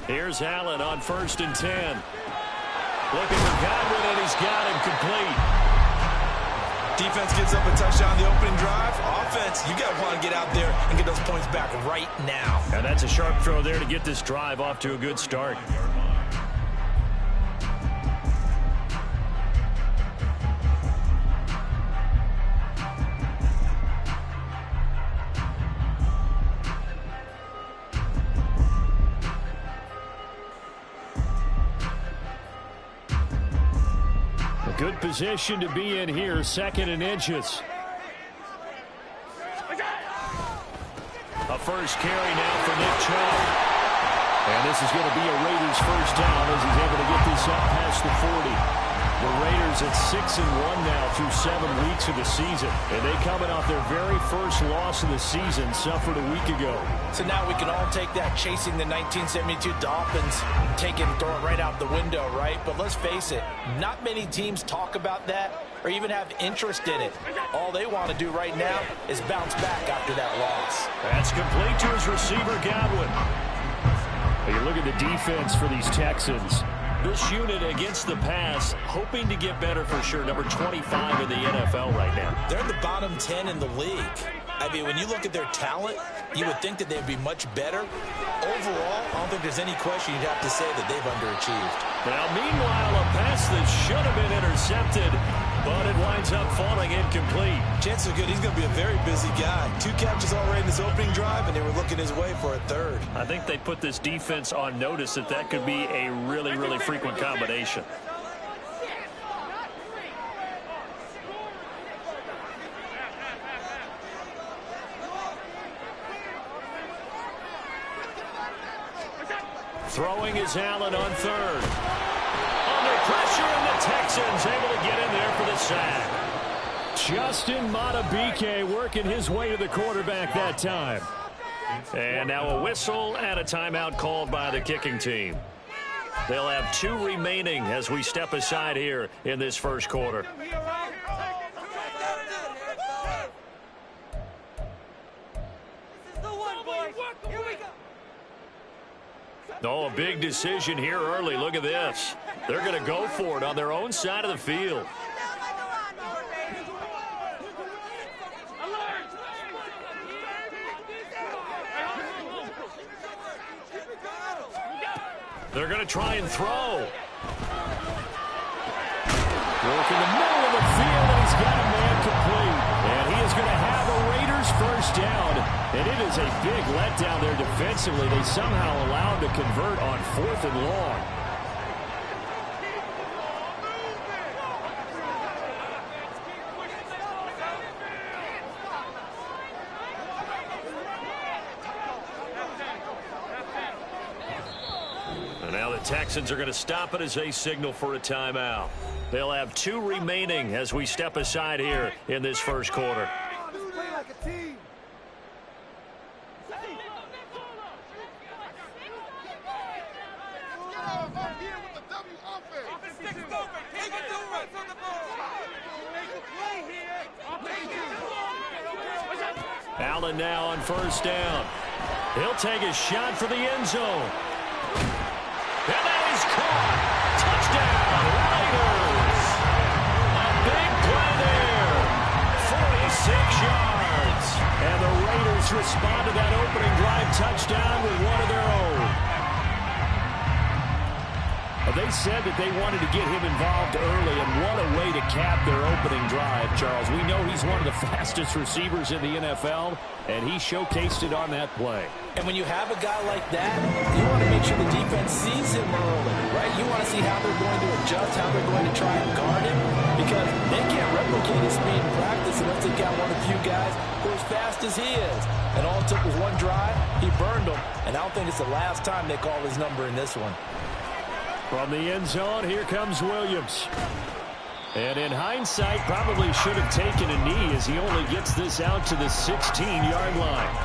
Here's Allen on 1st and 10. Looking for Godwin, and he's got him complete. Defense gives up a touchdown the opening drive. Offense, you got to want to get out there and get those points back right now. And that's a sharp throw there to get this drive off to a good start. Good position to be in here, 2nd and inches. A first carry now for Nick Chubb. And this is going to be a Raiders first down as he's able to get this up past the 40. The Raiders at 6-1 now through 7 weeks of the season. And they coming off their very first loss of the season, suffered a week ago. So now we can all take that chasing the 1972 Dolphins, take it and throw it right out the window, right? But let's face it, not many teams talk about that or even have interest in it. All they want to do right now is bounce back after that loss. That's complete to his receiver, Godwin. You look at the defense for these Texans. This unit against the pass, hoping to get better for sure. Number 25 in the NFL right now. They're in the bottom 10 in the league. I mean, when you look at their talent, you would think that they'd be much better. Overall, I don't think there's any question you'd have to say that they've underachieved. Now, meanwhile, a pass that should have been intercepted, but it winds up falling incomplete. Chances are good he's going to be a very busy guy. 2 catches already in his opening drive, and they were looking his way for a 3rd. I think they put this defense on notice that that could be a really, really frequent combination. Throwing is Allen on 3rd. Under pressure, and the Texans able to get in there for the sack. Justin Madubuike working his way to the quarterback that time. And now a whistle and a timeout called by the kicking team. They'll have 2 remaining as we step aside here in this first quarter. Oh, a big decision here early. Look at this. They're going to go for it on their own side of the field. They're going to try and throw. Work in the middle of the field, and he's got a man complete. And he is going to have a Raiders first down. And it is a big letdown there defensively. They somehow allowed to convert on 4th and long. And now the Texans are going to stop it as they signal for a timeout. They'll have 2 remaining as we step aside here in this first quarter. Allen now on 1st down. He'll take a shot for the end zone. And that is caught. Touchdown, Raiders. A big play there. 46 yards. And the Raiders respond to that opening drive touchdown with one of their own. They said that they wanted to get him involved early, and what a way to cap their opening drive, Charles. We know he's one of the fastest receivers in the NFL, and he showcased it on that play. And when you have a guy like that, you want to make sure the defense sees him early, right? You want to see how they're going to adjust, how they're going to try and guard him, because they can't replicate his speed in practice unless they've got one of the few guys who are as fast as he is. And all it took was one drive, he burned them, and I don't think it's the last time they call his number in this one. From the end zone, here comes Williams. And in hindsight, probably should have taken a knee as he only gets this out to the 16-yard line.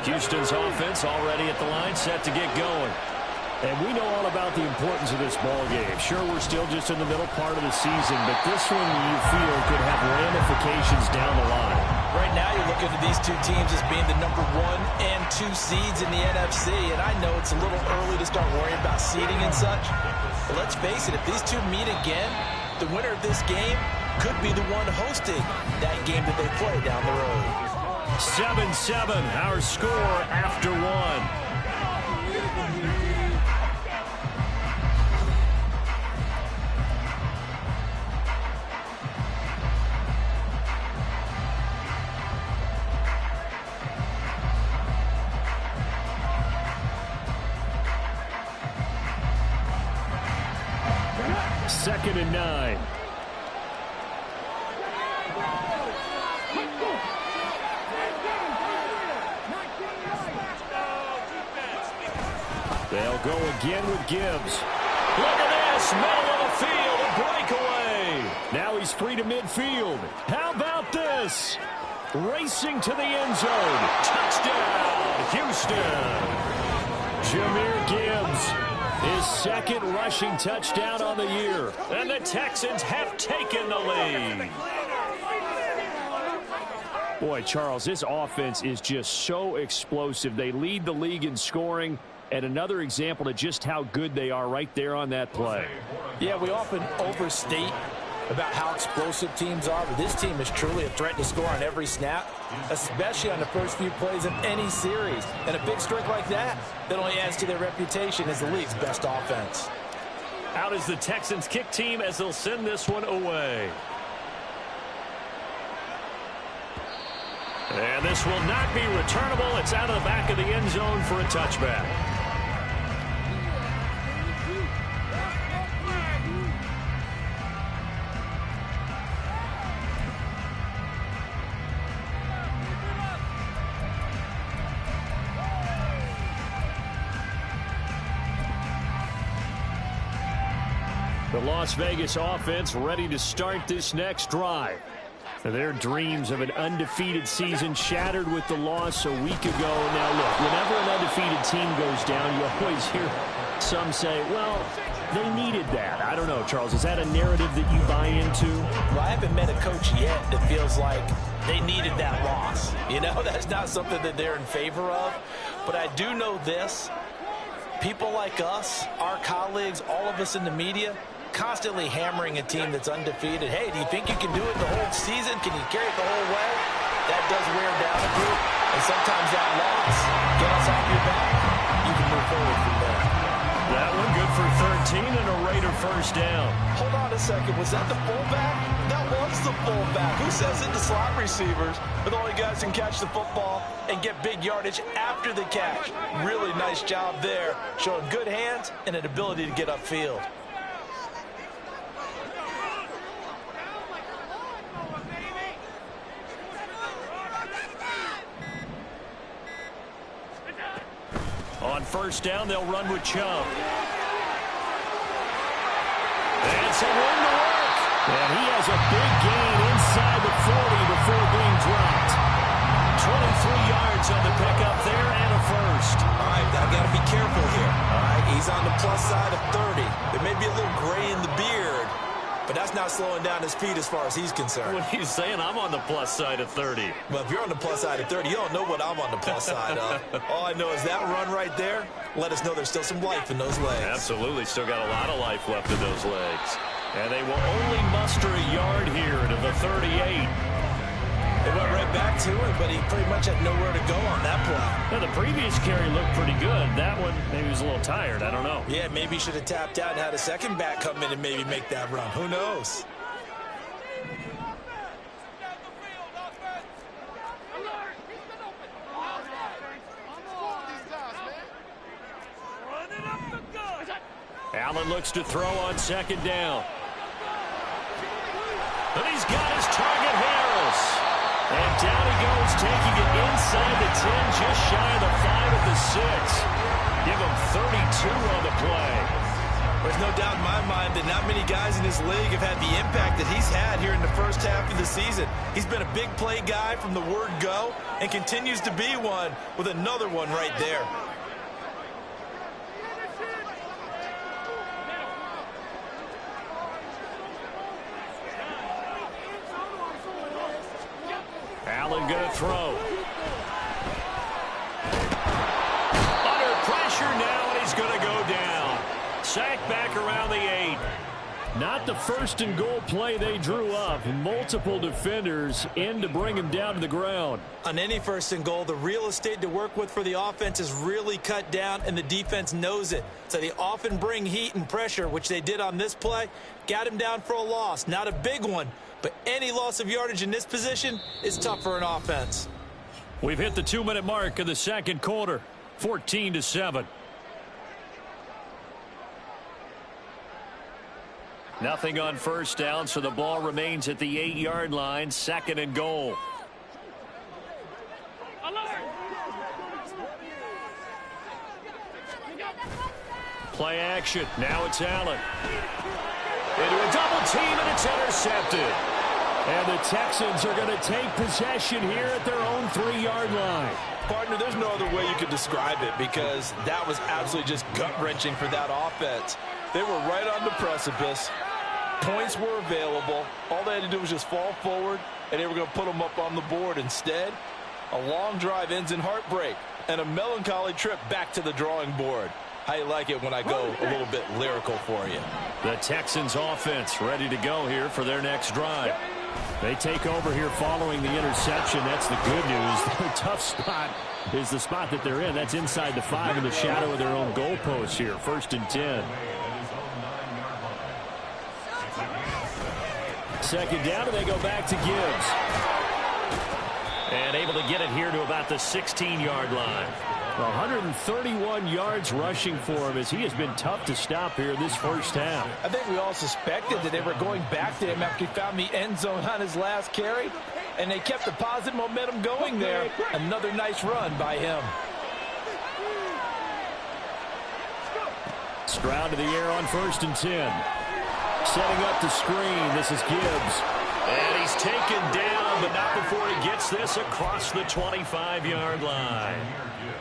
Houston's offense already at the line, set to get going. And we know all about the importance of this ball game. Sure, we're still just in the middle part of the season, but this one you feel could have ramifications down the line. Right now, you're looking at these two teams as being the number 1 and 2 seeds in the NFC, and I know it's a little early to start worrying about seeding and such, but let's face it, if these two meet again, the winner of this game could be the one hosting that game that they play down the road. 7-7, our score after one. Second and 9. They'll go again with Gibbs. Look at this, middle of the field, a breakaway. Now he's free to midfield. How about this? Racing to the end zone. Touchdown, Houston. Jahmyr Gibbs, his second rushing touchdown on the year. And the Texans have taken the lead. Boy, Charles, this offense is just so explosive. They lead the league in scoring. And another example of just how good they are right there on that play. Yeah, we often overstate about how explosive teams are, but this team is truly a threat to score on every snap, especially on the first few plays of any series. And a big streak like that only adds to their reputation as the league's best offense. Out is the Texans kick team as they'll send this one away. And this will not be returnable. It's out of the back of the end zone for a touchback. The Las Vegas offense ready to start this next drive. Their dreams of an undefeated season shattered with the loss a week ago. Now, look, whenever an undefeated team goes down, you always hear some say, well, they needed that. I don't know, Charles. Is that a narrative that you buy into? Well, I haven't met a coach yet that feels like they needed that loss. You know, that's not something that they're in favor of. But I do know this. People like us, our colleagues, all of us in the media, constantly hammering a team that's undefeated. Hey, do you think you can do it the whole season? Can you carry it the whole way? That does wear down a group, and sometimes that loss get us off your back. You can move forward from there. That one good for 13 and a Raider first down. Hold on a second. Was that the fullback? That was the fullback. Who says it to slot receivers? But the only guys can catch the football and get big yardage after the catch. Really nice job there, showing good hands and an ability to get upfield. On first down, they'll run with Chubb. And some room to work. And he has a big gain inside the 40 before being dropped. 23 yards on the pickup there and a first. All right, I got to be careful here. All right, he's on the plus side of 30. There may be a little gray in the beard, but that's not slowing down his speed as far as he's concerned. What he's saying, I'm on the plus side of 30. Well, if you're on the plus side of 30, you don't know what I'm on the plus side of. All I know is that run right there let us know there's still some life in those legs. Absolutely, still got a lot of life left in those legs. And they will only muster a yard here to the 38. They went right back to it, but he pretty much had nowhere to go on that play. Now, the previous carry looked pretty good. That one, maybe he was a little tired. I don't know. Yeah, maybe he should have tapped out and had a second back come in and maybe make that run. Who knows? Allen looks to throw on second down. And he's got his target, Harris. And down he goes, taking it inside the 10, just shy of the 5 at the 6. Give him 32 on the play. There's no doubt in my mind that not many guys in this league have had the impact that he's had here in the first half of the season. He's been a big play guy from the word go and continues to be one with another one right there. Allen going to throw. Under pressure now, and he's going to go down. Sacked back around the 8. Not the first and goal play they drew up. Multiple defenders in to bring him down to the ground. On any first and goal, the real estate to work with for the offense is really cut down, and the defense knows it. So they often bring heat and pressure, which they did on this play. Got him down for a loss. Not a big one, but any loss of yardage in this position is tough for an offense. We've hit the 2-minute mark of the second quarter. 14-7. Nothing on first down, so the ball remains at the 8-yard line. 2nd and goal. Play action. Now it's Allen. Into a double team, and it's intercepted. And the Texans are going to take possession here at their own 3-yard line. Partner, there's no other way you could describe it, because that was absolutely just gut-wrenching for that offense. They were right on the precipice. Points were available. All they had to do was just fall forward, and they were going to put them up on the board. Instead, a long drive ends in heartbreak and a melancholy trip back to the drawing board. How you like it when I go a little bit lyrical for you? The Texans offense ready to go here for their next drive. They take over here following the interception. That's the good news. Their tough spot is the spot that they're in. That's inside the 5 in the shadow of their own goalpost here. 1st and 10. 2nd down, and they go back to Gibbs. And able to get it here to about the 16-yard line. 131 yards rushing for him, as he has been tough to stop here this first half. I think we all suspected that they were going back to him after he found the end zone on his last carry, and they kept the positive momentum going there. Another nice run by him. Stroud to the air on 1st and 10. Setting up the screen. This is Gibbs. And he's taken down, but not before he gets this across the 25-yard line.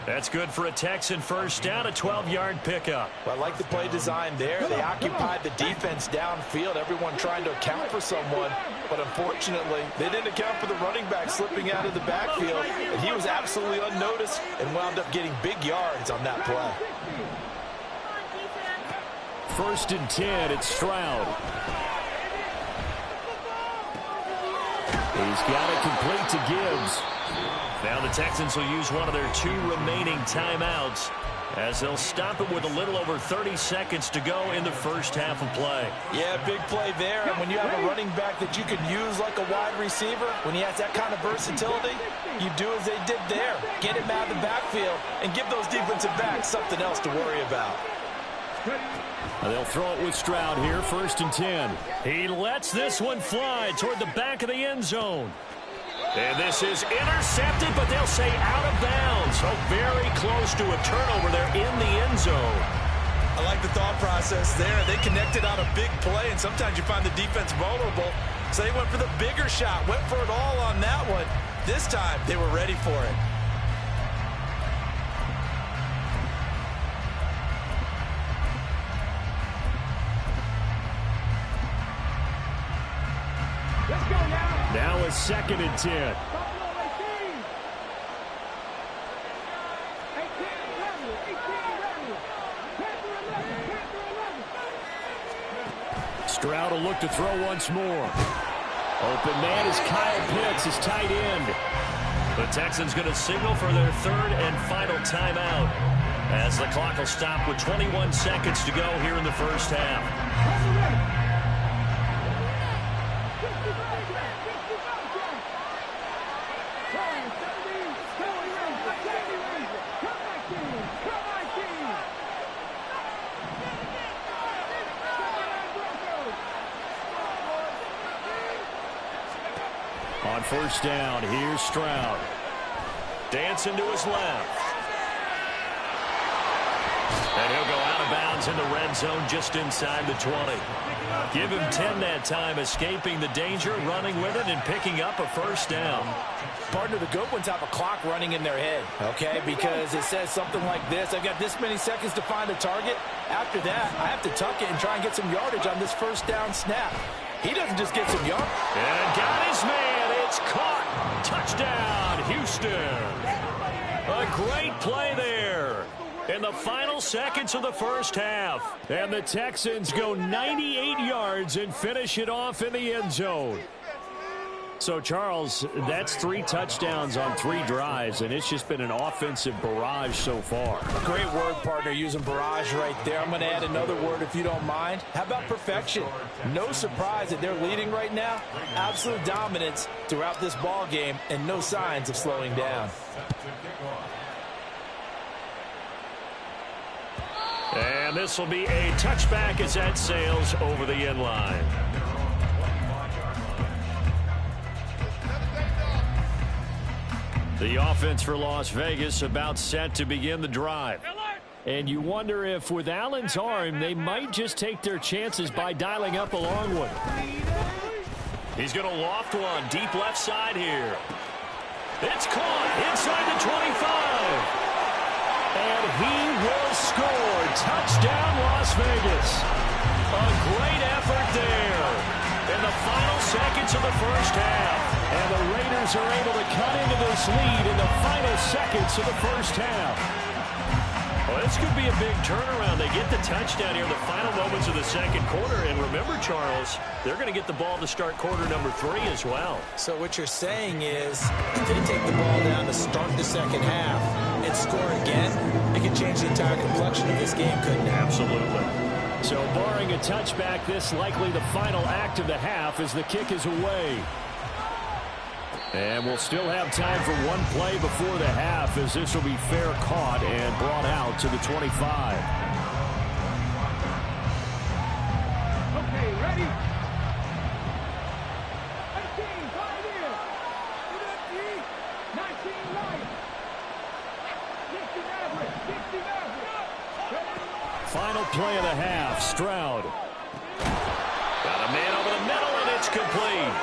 That's good for a Texan first down, a 12-yard pickup. Well, I like the play design there. They occupied the defense downfield, everyone trying to account for someone. But unfortunately, they didn't account for the running back slipping out of the backfield. And he was absolutely unnoticed and wound up getting big yards on that play. 1st and 10, it's Stroud. He's got it complete to Gibbs. Now the Texans will use one of their 2 remaining timeouts, as they'll stop it with a little over 30 seconds to go in the first half of play. Yeah, big play there. And when you have a running back that you can use like a wide receiver, when he has that kind of versatility, you do as they did there. Get him out of the backfield and give those defensive backs something else to worry about. They'll throw it with Stroud here, 1st and 10. He lets this one fly toward the back of the end zone. And this is intercepted, but they'll say out of bounds. So very close to a turnover there in the end zone. I like the thought process there. They connected on a big play, and sometimes you find the defense vulnerable. So they went for the bigger shot, went for it all on that one. This time, they were ready for it. Now it's 2nd and 10. Stroud will look to throw once more. Open man is Kyle Pitts, his tight end. The Texans going to signal for their 3rd and final timeout, as the clock will stop with 21 seconds to go here in the first half. On 1st down, here's Stroud. Dancing to his left. And he'll go out of bounds in the red zone just inside the 20. Give him 10 that time, escaping the danger, running with it, and picking up a 1st down. Partner, the good ones have a clock running in their head, okay? Because it says something like this: I've got this many seconds to find a target. After that, I have to tuck it and try and get some yardage on this 1st down snap. He doesn't just get some yardage. And got his man It's caught. Touchdown, Houston. A great play there in the final seconds of the first half. And the Texans go 98 yards and finish it off in the end zone. So, Charles, that's 3 touchdowns on 3 drives, and it's just been an offensive barrage so far. Great word, partner, using barrage right there. I'm going to add another word if you don't mind. How about perfection? No surprise that they're leading right now. Absolute dominance throughout this ball game and no signs of slowing down. And this will be a touchback as that sails over the end line. The offense for Las Vegas about set to begin the drive. And you wonder if with Allen's arm, they might just take their chances by dialing up a long one. He's going to loft one deep left side here. It's caught inside the 25. And he will score. Touchdown, Las Vegas. A great effort there in the final seconds of the first half. And the Raiders are able to cut into this lead in the final seconds of the first half. Well, this could be a big turnaround. They get the touchdown here in the final moments of the second quarter. And remember, Charles, they're going to get the ball to start quarter number 3 as well. So what you're saying is if they take the ball down to start the second half and score again, it could change the entire complexion of this game, couldn't it? Absolutely. So barring a touchback, this likely the final act of the half as the kick is away. And we'll still have time for one play before the half as this will be fair caught and brought out to the 25. Okay, ready? 18, pioneer. 19, right. 60 average, 60 average. Final play of the half, Stroud. Got a man over the middle, and it's complete.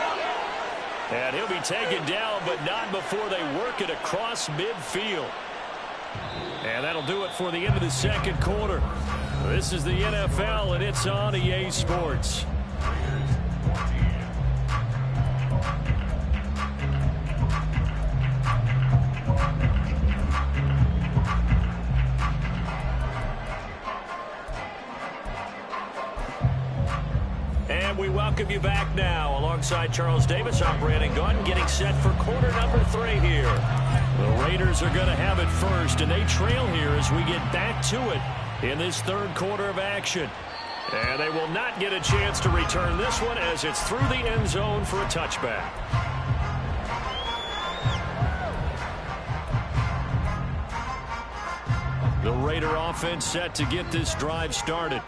And he'll be taken down, but not before they work it across midfield. And that'll do it for the end of the second quarter. This is the NFL, and it's on EA Sports. And we welcome you back now. Alongside Charles Davis, I'm Brandon Gunn, getting set for quarter number 3 here. The Raiders are going to have it first, and they trail here as we get back to it in this third quarter of action. And they will not get a chance to return this one as it's through the end zone for a touchback. The Raider offense set to get this drive started.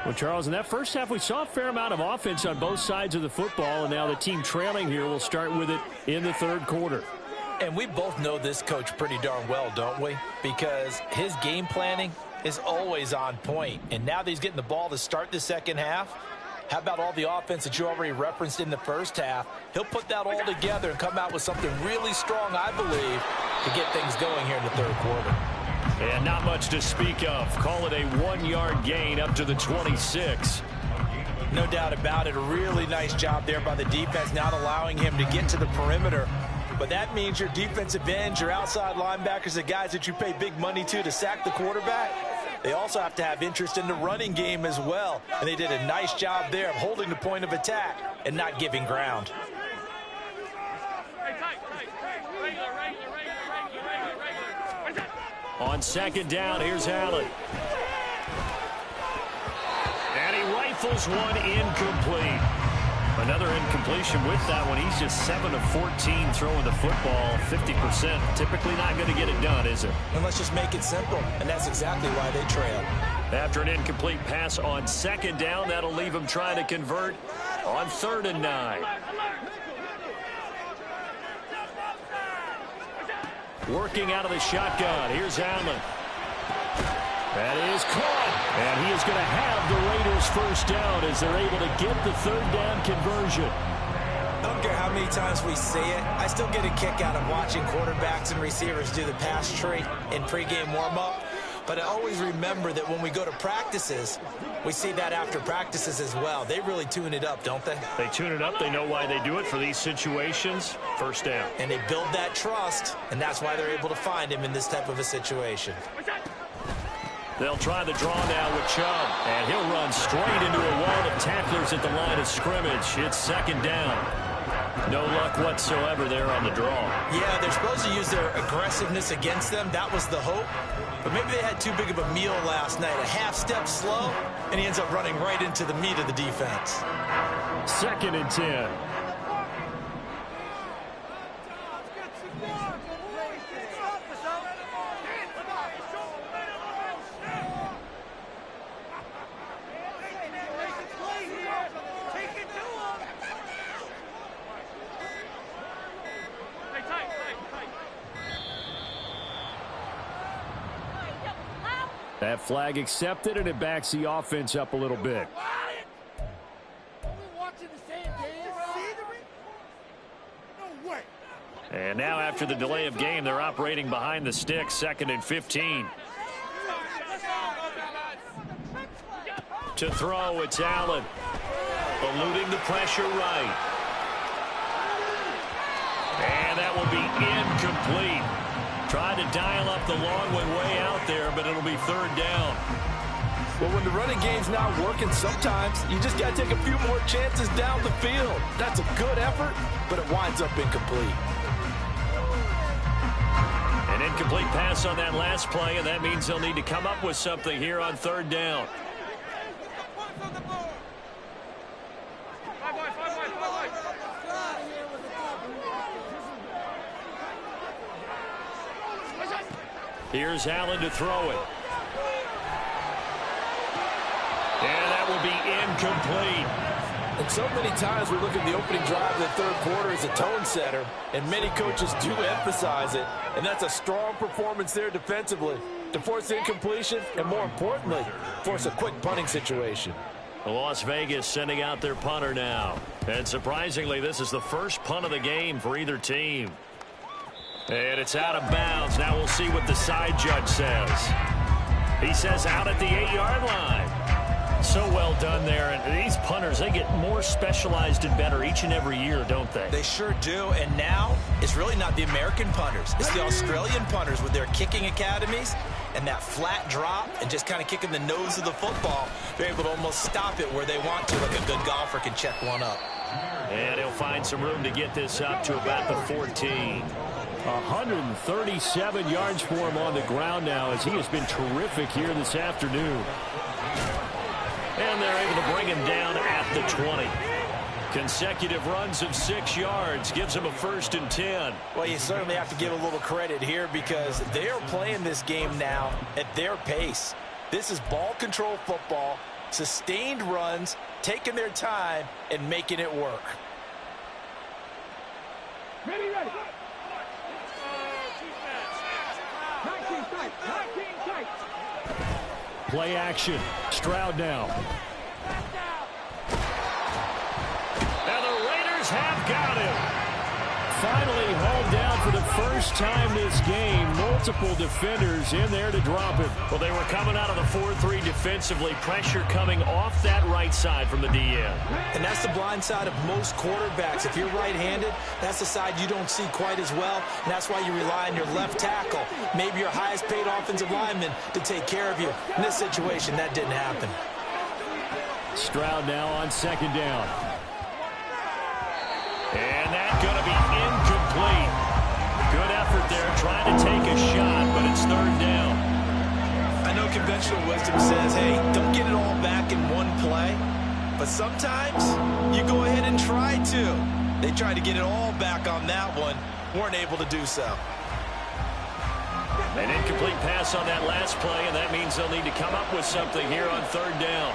Well, Charles, in that first half, we saw a fair amount of offense on both sides of the football, and now the team trailing here will start with it in the third quarter. And we both know this coach pretty darn well, don't we? Because his game planning is always on point. And now that he's getting the ball to start the second half, how about all the offense that you already referenced in the first half? He'll put that all together and come out with something really strong, I believe, to get things going here in the third quarter. And not much to speak of. Call it a 1-yard gain up to the 26. No doubt about it. A really nice job there by the defense, not allowing him to get to the perimeter. But that means your defensive ends, your outside linebackers, the guys that you pay big money to sack the quarterback, they also have to have interest in the running game as well. And they did a nice job there of holding the point of attack and not giving ground. On second down, here's Allen. And he rifles one incomplete. Another incompletion with that one. He's just 7 of 14 throwing the football, 50%. Typically not going to get it done, is it? And let's just make it simple, and that's exactly why they trail. After an incomplete pass on second down, that'll leave him trying to convert on 3rd and 9. Working out of the shotgun. Here's Allen. That is caught. And he is going to have the Raiders first down as they're able to get the 3rd down conversion. I don't care how many times we say it, I still get a kick out of watching quarterbacks and receivers do the pass tree in pregame warm-up. But I always remember that when we go to practices, we see that after practices as well. They really tune it up, don't they? They tune it up. They know why they do it for these situations. First down. And they build that trust, and that's why they're able to find him in this type of a situation. They'll try the draw now with Chubb, and he'll run straight into a wall of tacklers at the line of scrimmage. It's second down. No luck whatsoever there on the draw. Yeah, they're supposed to use their aggressiveness against them. That was the hope. But maybe they had too big of a meal last night. A half step slow, and he ends up running right into the meat of the defense. Second and 10. That flag accepted, and it backs the offense up a little bit. And now after the delay of game, they're operating behind the sticks, second and 15. To throw, it's Allen. Eluding the pressure right. And that will be incomplete. Tried to dial up the long one way out there, but it'll be third down. Well, when the running game's not working, sometimes you just got to take a few more chances down the field. That's a good effort, but it winds up incomplete. An incomplete pass on that last play, and that means they'll need to come up with something here on third down. Here's Allen to throw it. And that will be incomplete. And so many times we look at the opening drive of the third quarter as a tone setter, and many coaches do emphasize it, and that's a strong performance there defensively to force incompletion and, more importantly, force a quick punting situation. Las Vegas sending out their punter now. And surprisingly, this is the first punt of the game for either team. And it's out of bounds. Now we'll see what the side judge says. He says out at the 8-yard line. So well done there. And these punters, they get more specialized and better each and every year, don't they? They sure do. And now it's really not the American punters. It's the Australian punters with their kicking academies and that flat drop and just kind of kicking the nose of the football. They're able to almost stop it where they want to, like a good golfer can check one up. And he'll find some room to get this up to about the 14. 137 yards for him on the ground now as he has been terrific here this afternoon. And they're able to bring him down at the 20. Consecutive runs of 6 yards gives him a 1st and 10. Well, you certainly have to give a little credit here because they are playing this game now at their pace. This is ball control football, sustained runs, taking their time, and making it work. Ready. Play action. Stroud now. And the Raiders have got him. Finally hauled down for the first time this game. Multiple defenders in there to drop it. Well, they were coming out of the 4-3 defensively. Pressure coming off that right side from the DN. And that's the blind side of most quarterbacks. If you're right-handed, that's the side you don't see quite as well. And that's why you rely on your left tackle, maybe your highest-paid offensive lineman, to take care of you. In this situation, that didn't happen. Stroud now on second down. And that's going to be incomplete. Good effort there, trying to take a shot, but it's third down. I know conventional wisdom says, hey, don't get it all back in one play. But sometimes you go ahead and try to. They tried to get it all back on that one. Weren't able to do so. An incomplete pass on that last play, and that means they'll need to come up with something here on third down.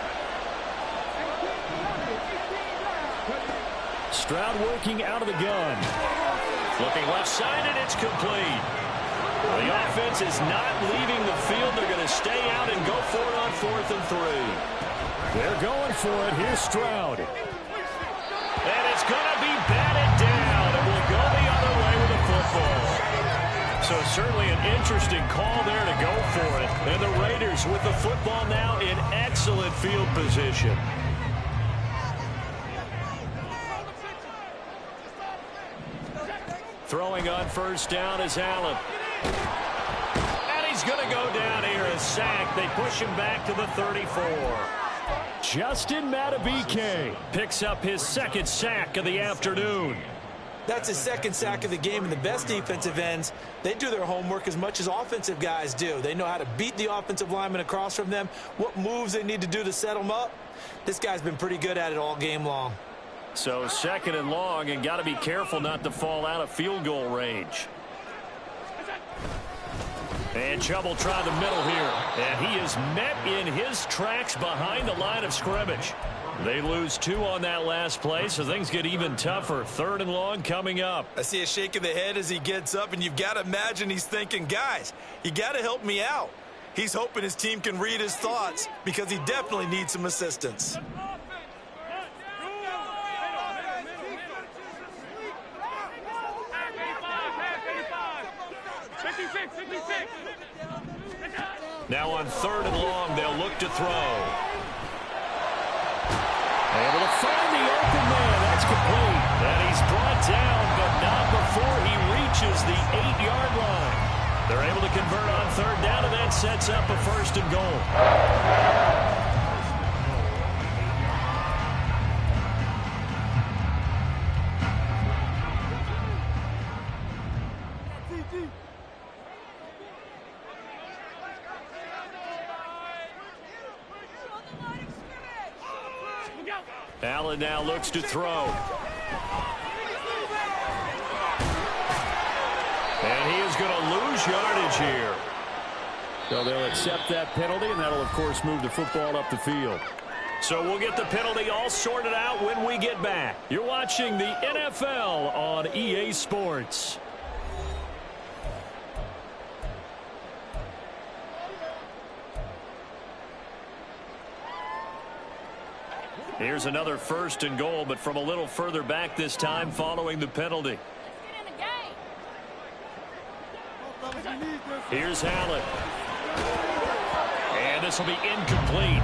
Stroud working out of the gun. Looking left side, and it's complete. The offense is not leaving the field. They're going to stay out and go for it on 4th and 3. They're going for it. Here's Stroud. And it's going to be batted down. And will go the other way with the football. So Certainly an interesting call there to go for it. And the Raiders with the football now in excellent field position. Throwing on first down is Allen. And he's going to go down here, a sack. They push him back to the 34. Justin Madubuike picks up his second sack of the afternoon. That's his second sack of the game, and the best defensive ends, they do their homework as much as offensive guys do. They know how to beat the offensive lineman across from them, what moves they need to do to set them up. This guy's been pretty good at it all game long. So second and long, and got to be careful not to fall out of field goal range. And Chubb try the middle here. And he is met in his tracks behind the line of scrimmage. They lose 2 on that last play, so things get even tougher. Third and long coming up. I see a shake of the head as he gets up, and you've got to imagine he's thinking, guys, you got to help me out. He's hoping his team can read his thoughts because he definitely needs some assistance. Now on third and long, they'll look to throw. Able to find the open man. That's complete. And he's brought down, but not before he reaches the 8-yard line. They're able to convert on third down, and that sets up a first and goal. Allen now looks to throw. And he is going to lose yardage here. So they'll accept that penalty, and that'll, of course, move the football up the field. So we'll get the penalty all sorted out when we get back. You're watching the NFL on EA Sports. Here's another first and goal, but from a little further back this time following the penalty. Here's Allen. And this will be incomplete.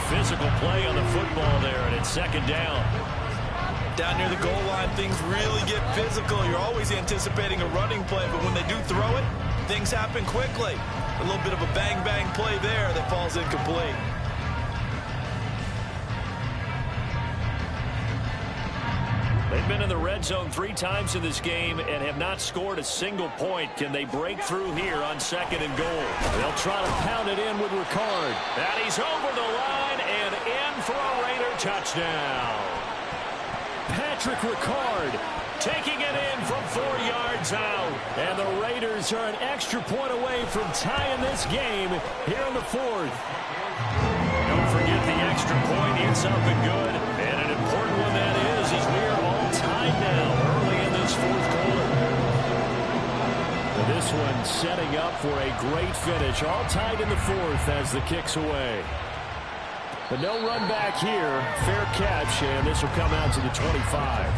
Physical play on the football there, and it's second down. Down near the goal line, things really get physical. You're always anticipating a running play, but when they do throw it, things happen quickly. A little bit of a bang-bang play there that falls incomplete. They've been in the red zone 3 times in this game and have not scored a single point. Can they break through here on second and goal? They'll try to pound it in with Ricard. And he's over the line and in for a Raider touchdown. Patrick Ricard taking it in from 4 yards out. And the Raiders are an extra point away from tying this game here in the 4th. Don't forget the extra point. It's up and good. And an important one that is as we are all tied now early in this 4th quarter. This one setting up for a great finish. All tied in the 4th as the kick's away. But no run back here. Fair catch, and this will come out to the 25.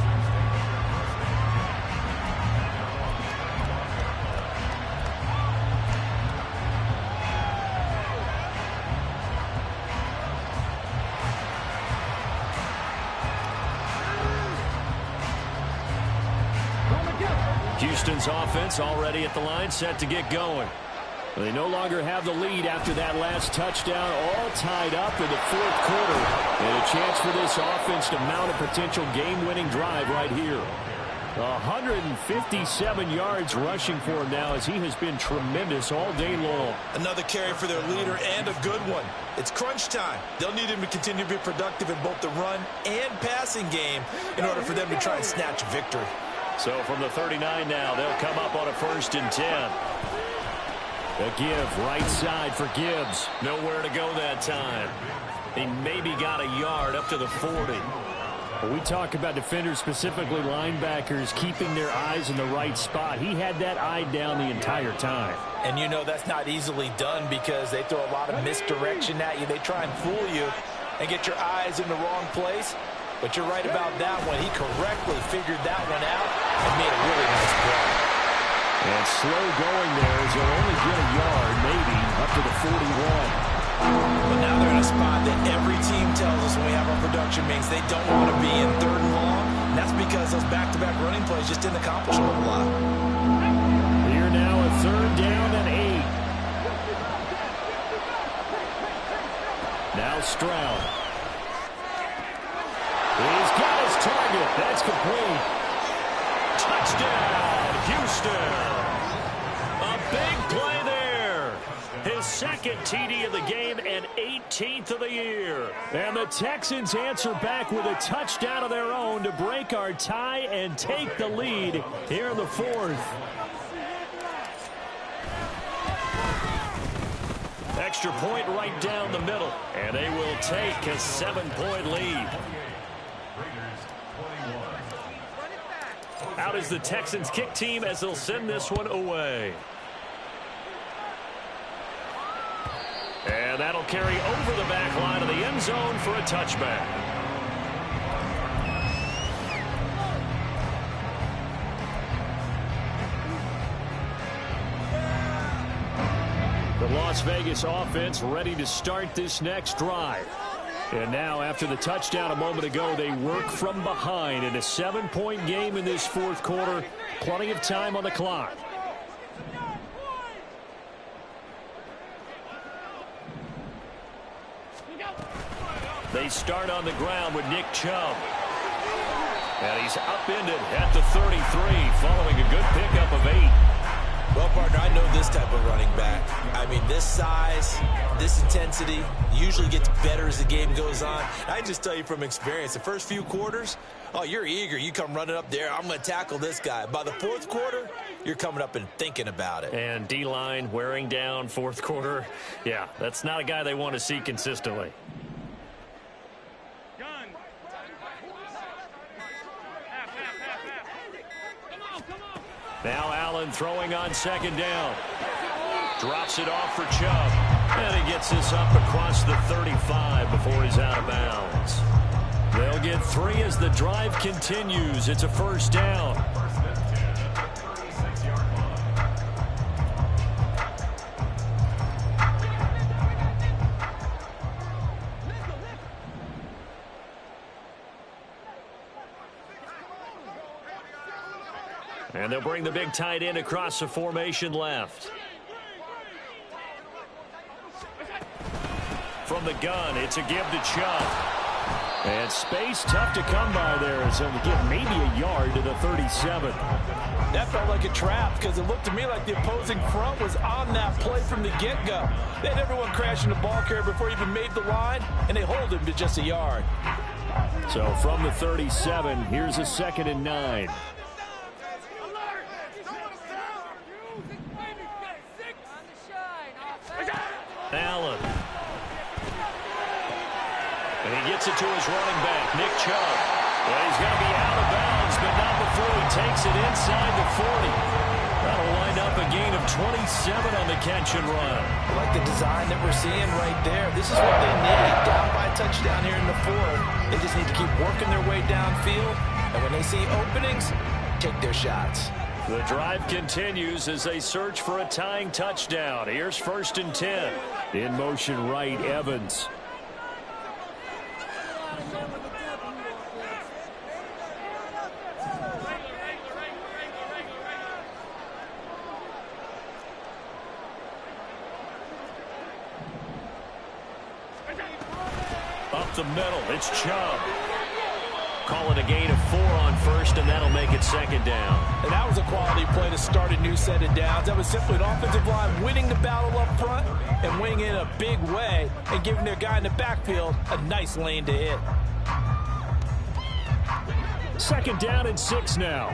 Houston's offense already at the line, set to get going. They no longer have the lead after that last touchdown, all tied up in the 4th quarter. And a chance for this offense to mount a potential game-winning drive right here. 157 yards rushing for him now as he has been tremendous all day long. Another carry for their leader and a good one. It's crunch time. They'll need him to continue to be productive in both the run and passing game in order for them to try and snatch a victory. So from the 39 now, they'll come up on a 1st and 10. A give right side for Gibbs. Nowhere to go that time. He maybe got a yard up to the 40. When we talk about defenders, specifically linebackers, keeping their eyes in the right spot, he had that eye down the entire time. And you know that's not easily done because they throw a lot of misdirection at you. They try and fool you and get your eyes in the wrong place. But you're right about that one. He correctly figured that one out and made a really nice play. And And slow going there as they'll only get a yard, maybe, up to the 41. But now they're in a spot that every team tells us when we have our production meetings they don't want to be in 3rd and long. And that's because those back-to-back running plays just didn't accomplish a whole lot. Here now a 3rd down and 8. Now Stroud. He's got his target. That's complete. Touchdown, Houston. A big play there. His 2nd TD of the game and 18th of the year. And the Texans answer back with a touchdown of their own to break our tie and take the lead here in the 4th. Extra point right down the middle. And they will take a 7-point lead. Out is the Texans kick team as they'll send this one away. And that'll carry over the back line of the end zone for a touchback. The Las Vegas offense ready to start this next drive. And now, after the touchdown a moment ago, they work from behind in a 7-point game in this 4th quarter. Plenty of time on the clock. They start on the ground with Nick Chubb. And he's upended at the 33 following a good pickup of 8. Well, partner, I know this type of running back. I mean, this size, this intensity usually gets better as the game goes on. I just tell you from experience, the first few quarters, oh, you're eager. You come running up there, I'm going to tackle this guy. By the 4th quarter, you're coming up and thinking about it. And D-line wearing down 4th quarter. Yeah, that's not a guy they want to see consistently. Now Allen throwing on 2nd down. Drops it off for Chubb. And he gets this up across the 35 before he's out of bounds. They'll get 3 as the drive continues. It's a 1st down. And they'll bring the big tight end across the formation left. From the gun, it's a give to Chubb. And space tough to come by there, so they give maybe a yard to the 37. That felt like a trap because it looked to me like the opposing front was on that play from the get-go. They had everyone crashing the ball carrier before he even made the line, and they hold him to just a yard. So from the 37, here's a 2nd and 9. Allen. And he gets it to his running back, Nick Chubb. Well, he's going to be out of bounds, but not before he takes it inside the 40. That'll wind up a gain of 27 on the catch and run. I like the design that we're seeing right there. This is what they need. Down by a touchdown here in the 4th. They just need to keep working their way downfield. And when they see openings, take their shots. The drive continues as they search for a tying touchdown. Here's 1st and 10. In motion right, Evans. Up the middle, it's Chubb. Call it a gain of 4 on 1st, and that'll make it 2nd down. And that was a quality play to start a new set of downs. That was simply an offensive line winning the battle up front and winning it in a big way and giving their guy in the backfield a nice lane to hit. 2nd down and 6 now.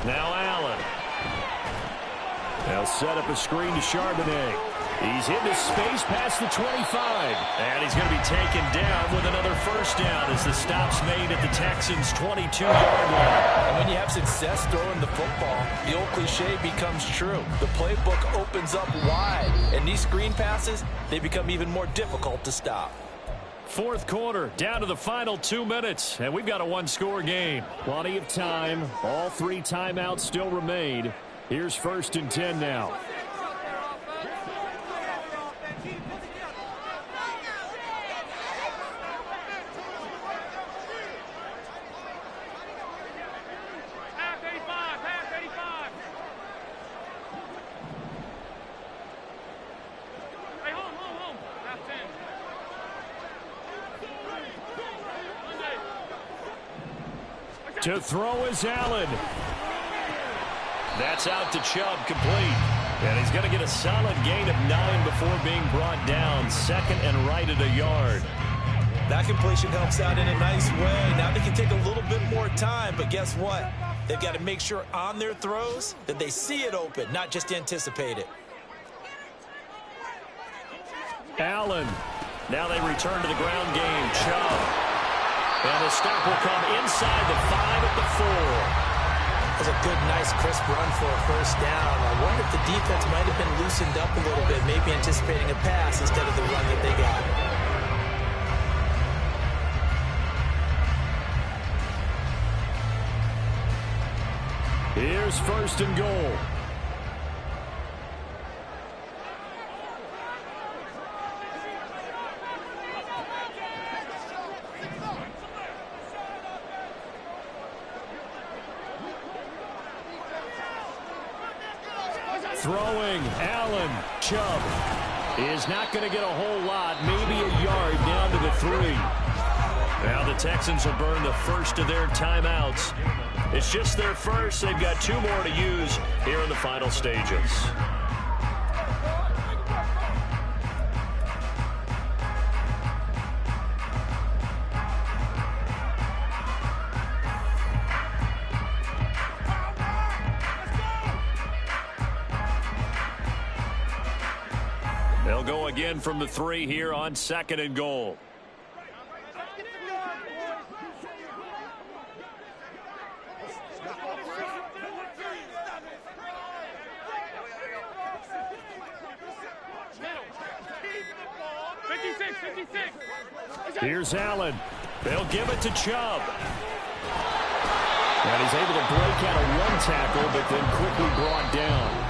Now Allen. They'll set up a screen to Charbonnet. He's into space past the 25. And he's going to be taken down with another first down as the stop's made at the Texans' 22-yard line. And when you have success throwing the football, the old cliche becomes true. The playbook opens up wide, and these screen passes, they become even more difficult to stop. Fourth quarter, down to the final 2 minutes, and we've got a one-score game. Plenty of time. All 3 timeouts still remain. Here's 1st and 10 now. To throw is Allen. That's out to Chubb, complete. And he's going to get a solid gain of 9 before being brought down. 2nd and right at a yard. That completion helps out in a nice way. Now they can take a little bit more time, but guess what? They've got to make sure on their throws that they see it open, not just anticipate it. Allen. Now they return to the ground game. Chubb. And the stop will come inside the 5 at the 4. That was a good, nice, crisp run for a first down. I wonder if the defense might have been loosened up a little bit, maybe anticipating a pass instead of the run that they got. Here's 1st and goal. Throwing, Allen. Chubb is not going to get a whole lot, maybe a yard down to the 3. Now the Texans will burn the first of their timeouts. It's just their first. They've got 2 more to use here in the final stages. They'll go again from the 3 here on 2nd and goal. Here's Allen. They'll give it to Chubb. And he's able to break out of 1 tackle, but then quickly brought down.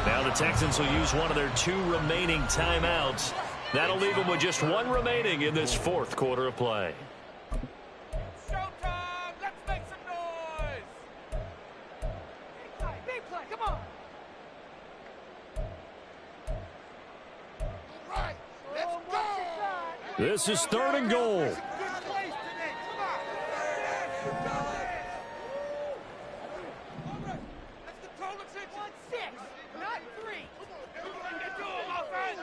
Now the Texans will use one of their 2 remaining timeouts. That'll leave them with just 1 remaining in this 4th quarter of play. Showtime! Let's make some noise! Big play, come on! All right, let's go! This is 3rd and goal. Good place today, come on! That's the total of 6, not 3. Get to him, offense!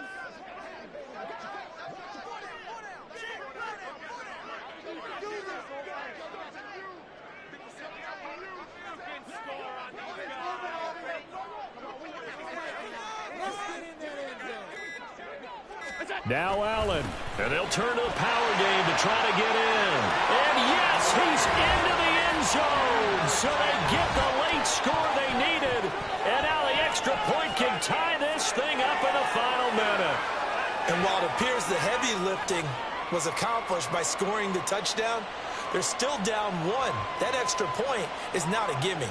Now Allen. And they'll turn to the power game to try to get in. And yes, he's into the end zone. So they get the late score they needed. And now the extra point can tie this thing up in the final minute. And while it appears the heavy lifting was accomplished by scoring the touchdown, they're still down 1. That extra point is not a gimme.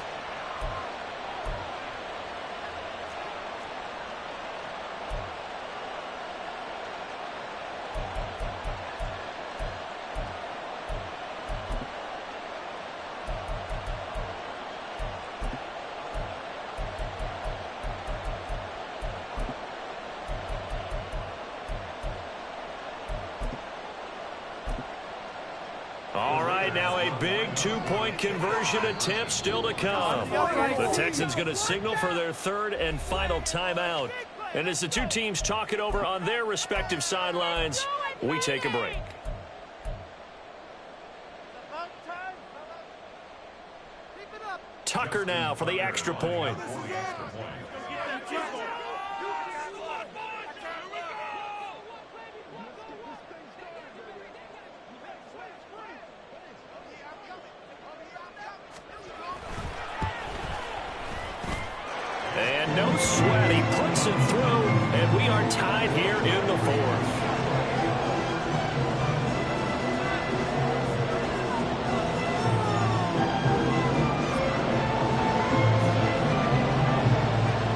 All right, now a big 2-point conversion attempt still to come. The Texans going to signal for their 3rd and final timeout. And as the 2 teams talk it over on their respective sidelines, we take a break. Tucker now for the extra point. No sweat. He puts it through, and we are tied here in the fourth.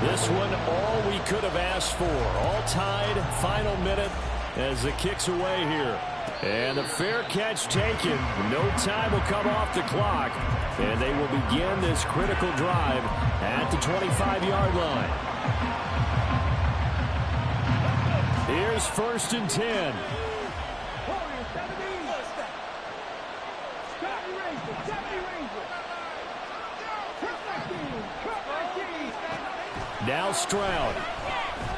This one, all we could have asked for. All tied, final minute as it kicks away here. And the fair catch taken. No time will come off the clock. And they will begin this critical drive at the 25-yard line. Here's 1st and 10. Now Stroud.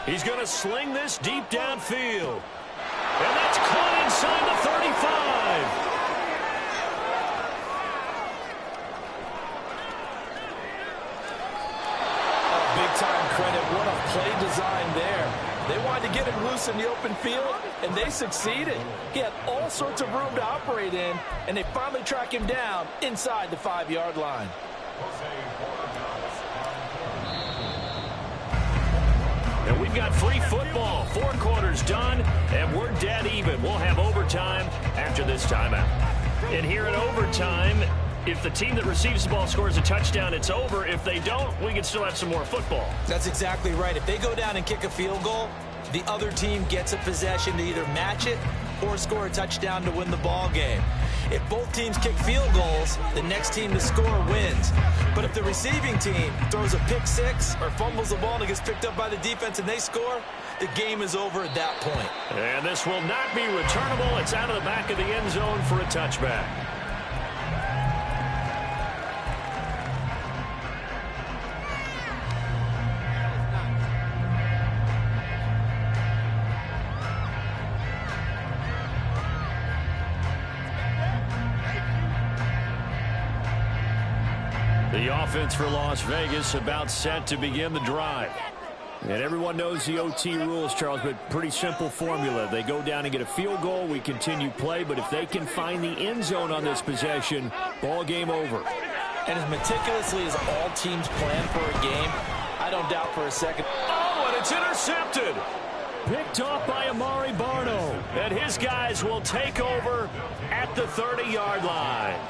He's going to sling this deep downfield. And that's caught inside the 35. Big-time credit. What a play design there. They wanted to get him loose in the open field, and they succeeded. He had all sorts of room to operate in, and they finally track him down inside the 5-yard line. And we've got free football. 4 quarters done, and we're dead even. We'll have overtime after this timeout. And here in overtime, if the team that receives the ball scores a touchdown, it's over. If they don't, we can still have some more football. That's exactly right. If they go down and kick a field goal, the other team gets a possession to either match it or score a touchdown to win the ball game. If both teams kick field goals, the next team to score wins. But if the receiving team throws a pick six or fumbles the ball and it gets picked up by the defense and they score, the game is over at that point. And this will not be returnable. It's out of the back of the end zone for a touchback. The offense for Las Vegas about set to begin the drive. And everyone knows the OT rules, Charles, but pretty simple formula. They go down and get a field goal, we continue play, but if they can find the end zone on this possession, ball game over. And as meticulously as all teams plan for a game, I don't doubt for a second. Oh, and it's intercepted. Picked off by Amari Barno. And his guys will take over at the 30-yard line.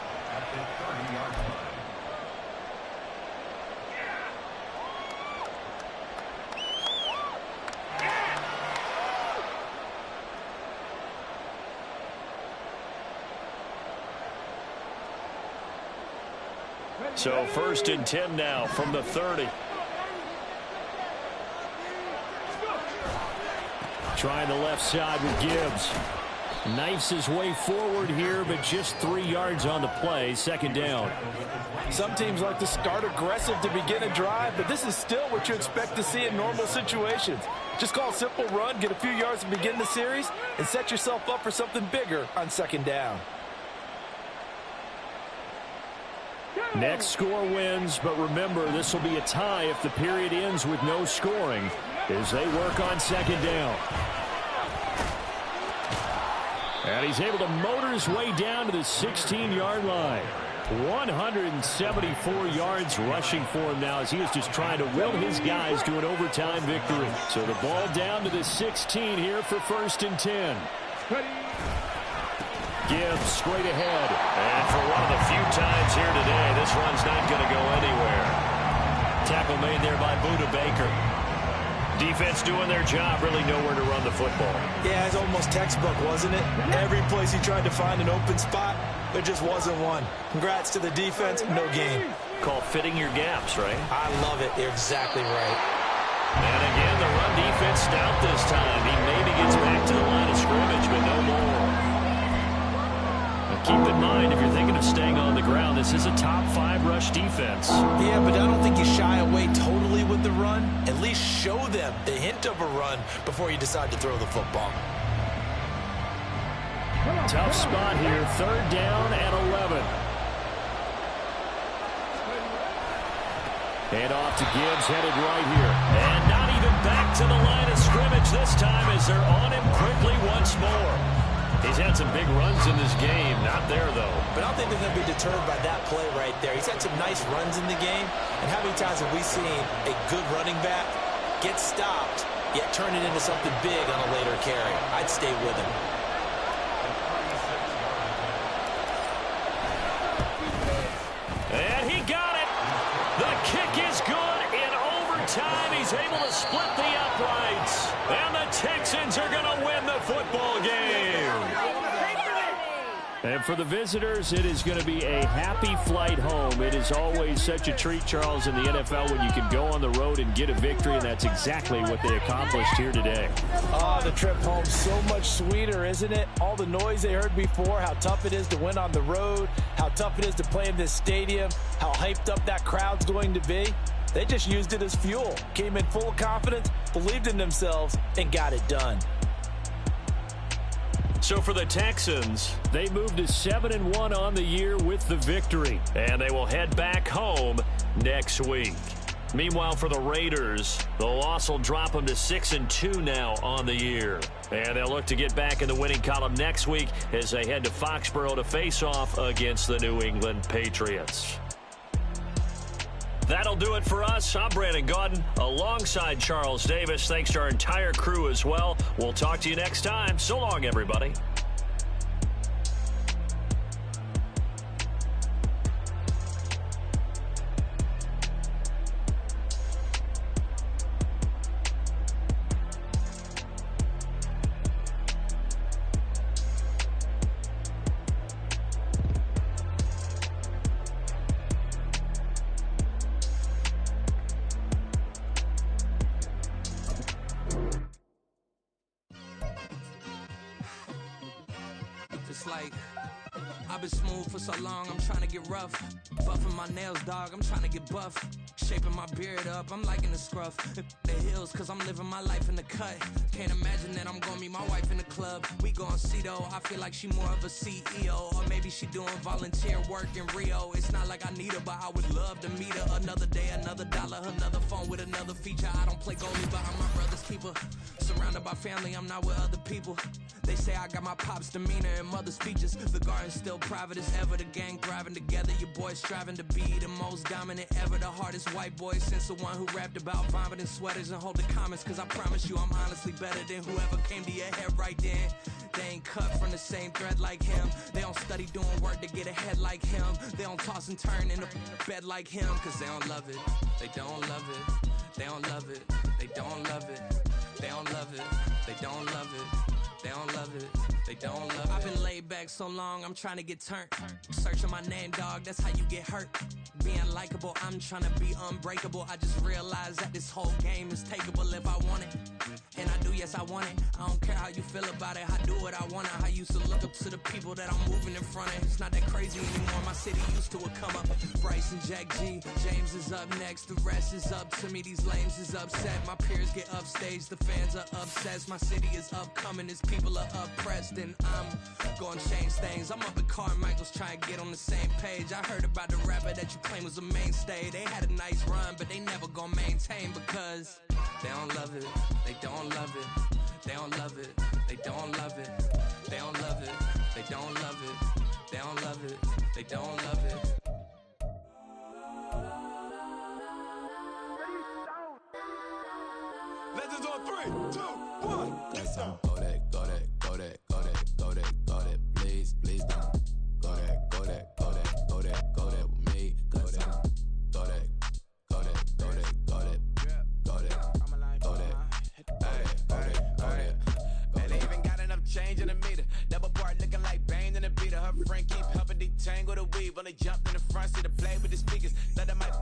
So 1st and 10 now from the 30. Trying the left side with Gibbs. Knifes his way forward here, but just 3 yards on the play. 2nd down. Some teams like to start aggressive to begin a drive, but this is still what you expect to see in normal situations. Just call a simple run, get a few yards to begin the series, and set yourself up for something bigger on 2nd down. Next score wins, but remember, this will be a tie if the period ends with no scoring as they work on 2nd down. And he's able to motor his way down to the 16-yard line. 174 yards rushing for him now as he is just trying to will his guys to an overtime victory. So the ball down to the 16 here for 1st and 10. Gibbs straight ahead. And for one of the few times here today, this run's not going to go anywhere. Tackle made there by Budda Baker. Defense doing their job, really nowhere to run the football. Yeah, it's almost textbook, wasn't it? Every place he tried to find an open spot, there just wasn't one. Congrats to the defense, no game. Called fitting your gaps, right? I love it. You're exactly right. And again, the run defense stout this time. He maybe gets back to the line of scrimmage, but no more. Keep in mind, if you're thinking of staying on the ground, this is a top 5 rush defense. Yeah, but I don't think you shy away totally with the run. At least show them the hint of a run before you decide to throw the football. Tough spot here. 3rd down and 11. Hand off to Gibbs, headed right here. And not even back to the line of scrimmage this time as they're on him quickly once more. He's had some big runs in this game. Not there, though. But I don't think they're going to be deterred by that play right there. He's had some nice runs in the game. And how many times have we seen a good running back get stopped, yet turn it into something big on a later carry? I'd stay with him. And he got it. The kick is good. In overtime, he's able to split the uprights. And the Texans are going to win the football game. And for the visitors, it is going to be a happy flight home. It is always such a treat, Charles, in the NFL when you can go on the road and get a victory, and that's exactly what they accomplished here today. Oh, the trip home so much sweeter, isn't it? All the noise they heard before, how tough it is to win on the road, how tough it is to play in this stadium, how hyped up that crowd's going to be. They just used it as fuel, came in full of confidence, believed in themselves, and got it done. So for the Texans, they moved to 7-1 on the year with the victory, and they will head back home next week. Meanwhile, for the Raiders, the loss will drop them to 6-2 now on the year. And they'll look to get back in the winning column next week as they head to Foxborough to face off against the New England Patriots. That'll do it for us. I'm Brandon Gaudin alongside Charles Davis. Thanks to our entire crew as well. We'll talk to you next time. So long, everybody. It's like, I've been smooth for so long, I'm trying to get rough. Buffing my nails, dog, I'm trying to get buff. Shaping my beard up, I'm liking the scruff. The hills, cause I'm living my life in the cut. Can't imagine that I'm gonna meet my wife in the club. We gon' see though, I feel like she more of a CEO. Or maybe she doing volunteer work in Rio. It's not like I need her, but I would love to meet her. Another day, another dollar, another phone with another feature. I don't play goalie, but I'm my brother's keeper. Surrounded by family, I'm not with other people. They say I got my pop's demeanor and mother's features. The garden's still private as ever. The gang thriving together. Your boys striving to be the most dominant ever. The hardest white boy since the one who rapped about vomiting sweaters and hold the comments. Cause I promise you I'm honestly better than whoever came to your head right then. They ain't cut from the same thread like him. They don't study doing work to get ahead like him. They don't toss and turn in the bed like him. Cause they don't love it. They don't love it. They don't love it. They don't love it. They don't love it. They don't love it. They don't love it. They don't love it. I've been laid back so long, I'm trying to get turned. Searching my name, dog, that's how you get hurt. Being likable, I'm trying to be unbreakable. I just realized that this whole game is takeable if I want it. And I do, yes, I want it. I don't care how you feel about it. I do what I want it. I used to look up to the people that I'm moving in front of. It's not that crazy anymore. My city used to a come up. Bryce and Jack G. James is up next. The rest is up to me. These lames is upset. My peers get upstage. The fans are obsessed. My city is upcoming. His people are oppressed. And I'm gonna change things. I'm up at Carmichael's trying to get on the same page. I heard about the rapper that you claim was a mainstay. They had a nice run, but they never gonna maintain because they don't love it. They don't love it. They don't love it. They don't love it. They don't love it. They don't love it. They don't love it. They don't love it. Legends on 3, 2, 1. Yes, I'm go that, go that, go that, go that, go that, go that, please, please don't. Go that, go that, go that, go that, go that with me. Go that, go that, go that, go that, go that, go that, go that, hey, go that, go that. And they even got enough change in the meter. Double part looking like Bane in the beater. Her friend keep helping detangle the weave. When they jumped in the front seat to play with the speakers. Let them might